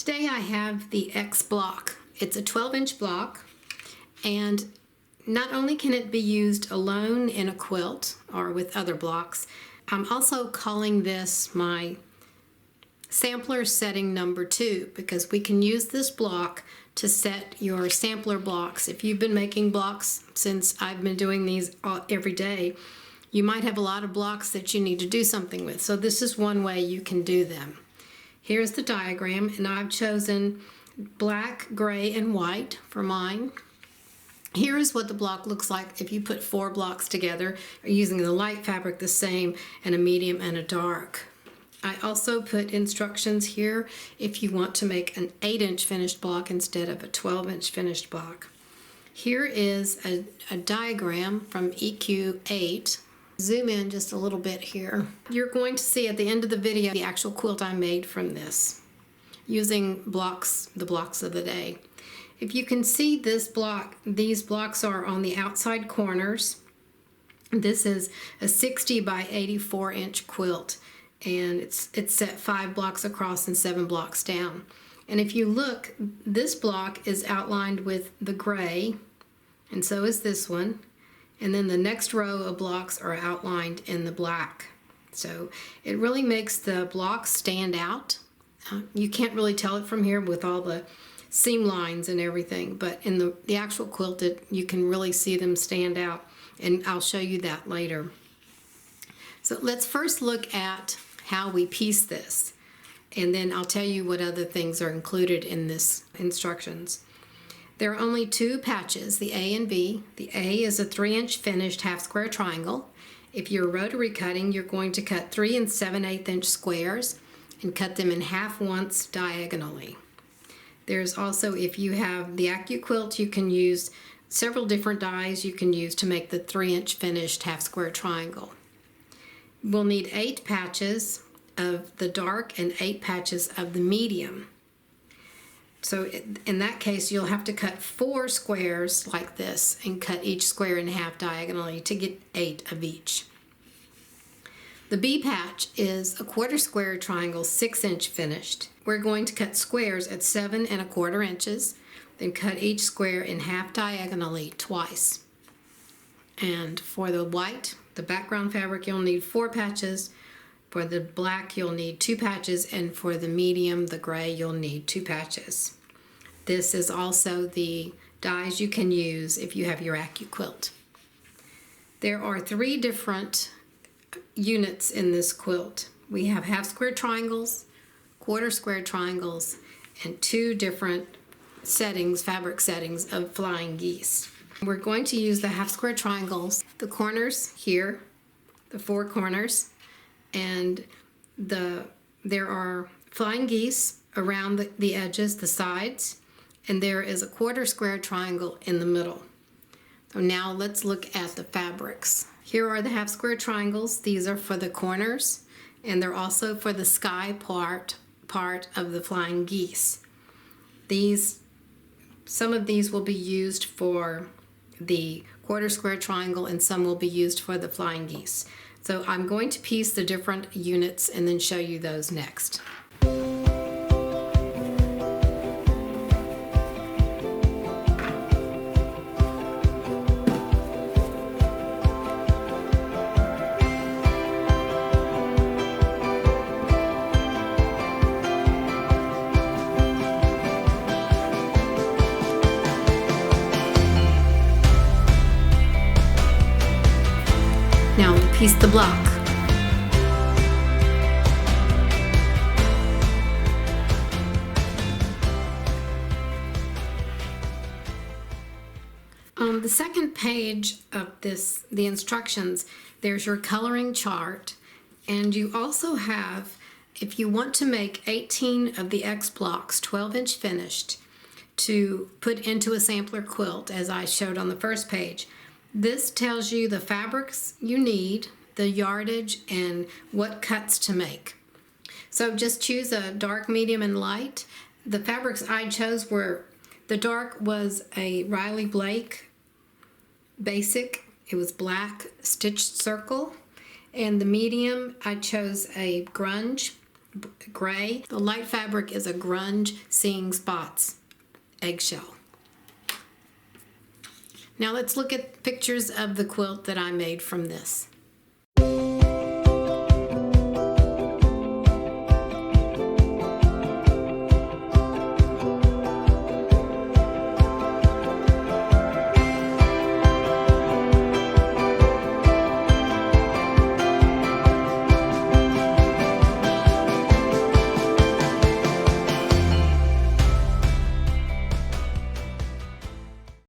Today I have the X block. It's a 12-inch block, and not only can it be used alone in a quilt or with other blocks, I'm also calling this my sampler setting number 2 because we can use this block to set your sampler blocks. If you've been making blocks since I've been doing these every day, you might have a lot of blocks that you need to do something with. So this is one way you can do them. Here's the diagram, and I've chosen black, gray, and white for mine. Here is what the block looks like if you put 4 blocks together using the light fabric the same and a medium and a dark. I also put instructions here if you want to make an 8-inch finished block instead of a 12-inch finished block. Here is a diagram from EQ8. Zoom in just a little bit here. You're going to see at the end of the video the actual quilt I made from this using blocks, the blocks of the day. If you can see this block, these blocks are on the outside corners. This is a 60 by 84 inch quilt, and it's set 5 blocks across and 7 blocks down. And if you look, this block is outlined with the gray, and so is this one. And then the next row of blocks are outlined in the black. So it really makes the blocks stand out. You can't really tell it from here with all the seam lines and everything, but in the actual quilt, you can really see them stand out, and I'll show you that later. So let's first look at how we piece this, and then I'll tell you what other things are included in this instructions. There are only 2 patches, the A and B. The A is a 3-inch finished half square triangle. If you're rotary cutting, you're going to cut 3 7/8 inch squares and cut them in half once diagonally. There's also, if you have the AccuQuilt, you can use several different dies you can use to make the 3-inch finished half square triangle. We'll need 8 patches of the dark and 8 patches of the medium. So in that case, you'll have to cut 4 squares like this and cut each square in half diagonally to get 8 of each. The B patch is a 1/4 square triangle, 6-inch finished. We're going to cut squares at 7 1/4 inches, then cut each square in half diagonally twice. And for the white, the background fabric, you'll need 4 patches. For the black, you'll need 2 patches, and for the medium, the gray, you'll need 2 patches. This is also the dies you can use if you have your AccuQuilt. There are 3 different units in this quilt. We have half square triangles, 1/4 square triangles, and 2 different settings, fabric settings of flying geese. We're going to use the half square triangles, the corners here, the 4 corners, and there are flying geese around the edges, the sides, and there is a 1/4 square triangle in the middle. So now let's look at the fabrics. Here are the half square triangles. These are for the corners, and they're also for the sky part of the flying geese. Some of these will be used for the 1/4 square triangle, and some will be used for the flying geese. So I'm going to piece the different units and then show you those next. Now we'll piece the block. On the second page of the instructions, there's your coloring chart, and you also have, if you want to make 18 of the X blocks, 12-inch finished, to put into a sampler quilt, as I showed on the first page. This tells you the fabrics you need, the yardage, and what cuts to make. So just choose a dark, medium, and light. The fabrics I chose were, the dark was a Riley Blake basic. It was black stitched circle. And the medium, I chose a grunge. gray. The light fabric is a grunge Seeing Spots eggshell. Now let's look at pictures of the quilt that I made from this.